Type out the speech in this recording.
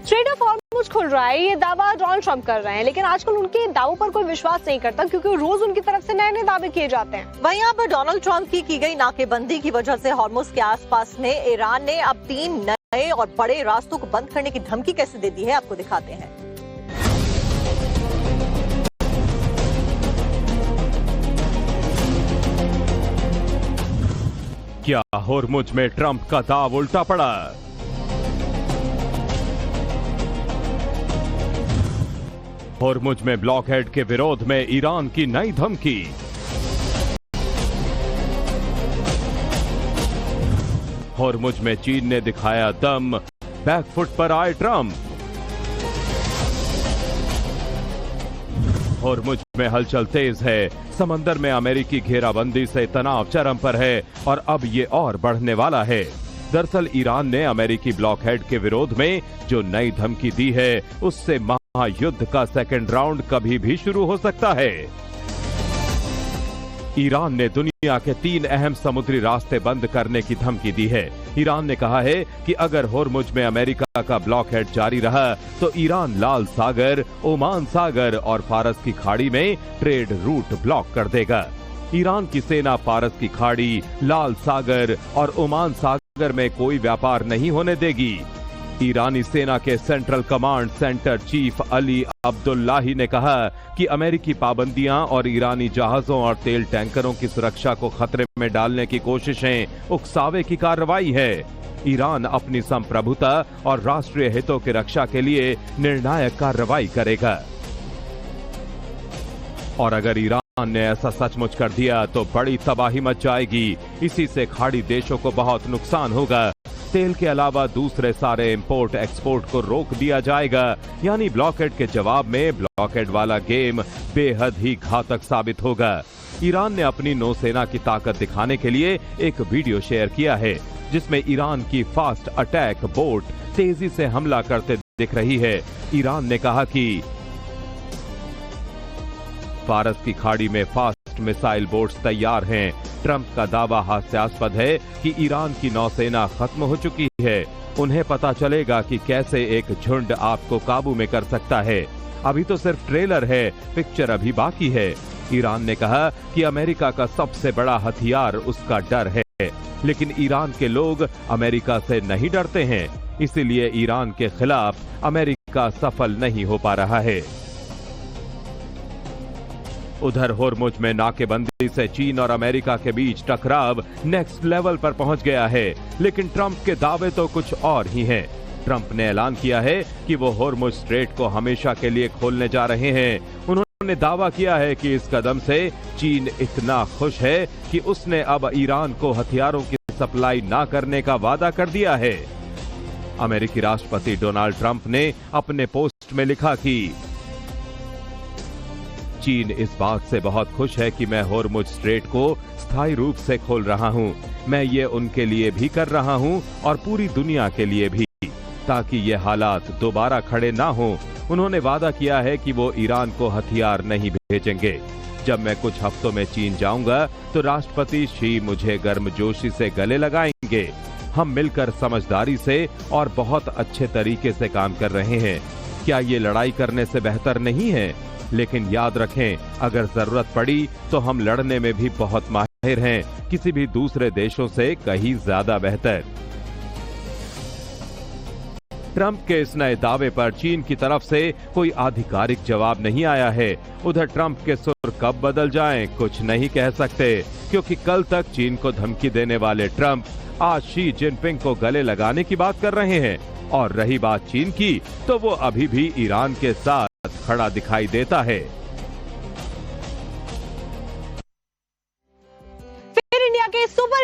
Straight of Hormuz खुल रहा है, ये दावा डोनाल्ड ट्रंप कर रहे हैं, लेकिन आजकल उनके दावों पर कोई विश्वास नहीं करता क्योंकि रोज उनकी तरफ से नए नए दावे किए जाते हैं। वहीं अब डोनाल्ड ट्रंप की गई नाकेबंदी की वजह से हॉर्मुज़ के आसपास में ईरान ने अब 3 नए और बड़े रास्तों को बंद करने की धमकी कैसे दे दी है, आपको दिखाते हैं। क्या हॉर्मुज़ में ट्रंप का दाव उल्टा पड़ा? हॉर्मुज़ में ब्लॉकहेड के विरोध में ईरान की नई धमकी। हॉर्मुज़ में चीन ने दिखाया दम, बैकफुट पर आए ट्रंप। हॉर्मुज़ में हलचल तेज है, समंदर में अमेरिकी घेराबंदी से तनाव चरम पर है और अब ये और बढ़ने वाला है। दरअसल ईरान ने अमेरिकी ब्लॉकहेड के विरोध में जो नई धमकी दी है, उससे महायुद्ध का सेकंड राउंड कभी भी शुरू हो सकता है। ईरान ने दुनिया के 3 अहम समुद्री रास्ते बंद करने की धमकी दी है। ईरान ने कहा है कि अगर हॉर्मुज़ में अमेरिका का ब्लॉकहेड जारी रहा तो ईरान लाल सागर, ओमान सागर और फारस की खाड़ी में ट्रेड रूट ब्लॉक कर देगा। ईरान की सेना फारस की खाड़ी, लाल सागर और ओमान सागर में कोई व्यापार नहीं होने देगी। ईरानी सेना के central command centre chief Ali Abdullahi ने कहा कि अमेरिकी पाबंदियां और ईरानी जहाजों और तेल टैंकरों की सुरक्षा को खतरे में डालने की कोशिशें उकसावे की कार्रवाई है। ईरान अपनी संप्रभुता और राष्ट्रीय हितों की रक्षा के लिए निर्णायक कार्रवाई करेगा और अगर ईरान ने ऐसा सचमुच कर दिया तो बड़ी तबाही मच जाएगी। इसी से खाड़ी देशों को बहुत नुकसान होगा। तेल के अलावा दूसरे सारे इंपोर्ट एक्सपोर्ट को रोक दिया जाएगा। यानी ब्लॉकहेड के जवाब में ब्लॉकहेड वाला गेम बेहद ही घातक साबित होगा। ईरान ने अपनी नौसेना की ताकत दिखाने के लिए एक वीडियो शेयर किया है जिसमें ईरान की फास्ट अटैक बोट तेजी से हमला करते दिख रही है। ईरान ने कहा कि फारस की खाड़ी में फास्ट मिसाइल बोट्स तैयार हैं। ट्रंप का दावा हास्यास्पद है कि ईरान की नौसेना खत्म हो चुकी है। उन्हें पता चलेगा कि कैसे एक झुंड आपको काबू में कर सकता है। अभी तो सिर्फ ट्रेलर है, पिक्चर अभी बाकी है। ईरान ने कहा कि अमेरिका का सबसे बड़ा हथियार उसका डर है, लेकिन ईरान के लोग अमेरिका से नहीं डरते हैं, इसीलिए ईरान के खिलाफ अमेरिका सफल नहीं हो पा रहा है। उधर हॉर्मुज़ में नाकेबंदी से चीन और अमेरिका के बीच टकराव नेक्स्ट लेवल पर पहुंच गया है, लेकिन ट्रंप के दावे तो कुछ और ही हैं। ट्रंप ने ऐलान किया है कि वो हॉर्मुज़ स्ट्रेट को हमेशा के लिए खोलने जा रहे हैं। उन्होंने दावा किया है कि इस कदम से चीन इतना खुश है कि उसने अब ईरान को हथियारों की सप्लाई ना करने का वादा कर दिया है। अमेरिकी राष्ट्रपति डोनाल्ड ट्रंप ने अपने पोस्ट में लिखा कि चीन इस बात से बहुत खुश है कि मैं हॉर्मुज़ स्ट्रेट को स्थायी रूप से खोल रहा हूं। मैं ये उनके लिए भी कर रहा हूं और पूरी दुनिया के लिए भी, ताकि ये हालात दोबारा खड़े ना हों। उन्होंने वादा किया है कि वो ईरान को हथियार नहीं भेजेंगे। जब मैं कुछ हफ्तों में चीन जाऊंगा तो राष्ट्रपति शी मुझे गर्मजोशी से गले लगाएंगे। हम मिलकर समझदारी से और बहुत अच्छे तरीके से काम कर रहे हैं। क्या ये लड़ाई करने से बेहतर नहीं है? लेकिन याद रखें, अगर जरूरत पड़ी तो हम लड़ने में भी बहुत माहिर हैं, किसी भी दूसरे देशों से कहीं ज्यादा बेहतर। ट्रंप के इस नए दावे पर चीन की तरफ से कोई आधिकारिक जवाब नहीं आया है। उधर ट्रंप के सुर कब बदल जाएं, कुछ नहीं कह सकते, क्योंकि कल तक चीन को धमकी देने वाले ट्रंप आज शी जिनपिंग को गले लगाने की बात कर रहे हैं। और रही बात चीन की, तो वो अभी भी ईरान के साथ खड़ा दिखाई देता है। फिर इंडिया के सुपर